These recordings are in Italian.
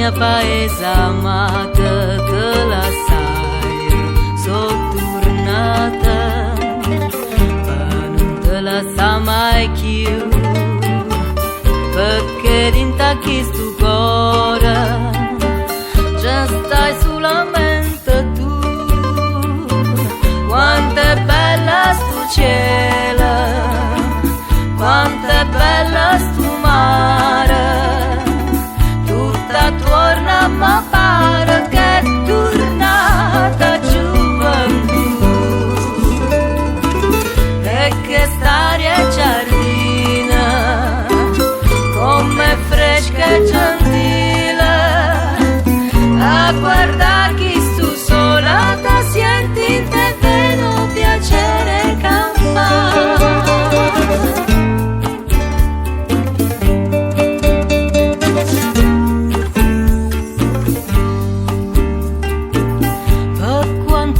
mia paese amata che la sai sottornata ma non te la sa mai più perché dinta chi stu cuore già stai solamente tu. Quanto è bella stu cielo, quanto è bella stu mare, tutta torna ma pare che è tornata gioventù e che st'aria giardina come fresca e gentile a guardare chi stu sola ta senti te veno piacere campare.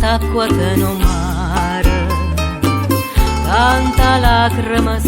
Acqua che non mare, tanta lacrima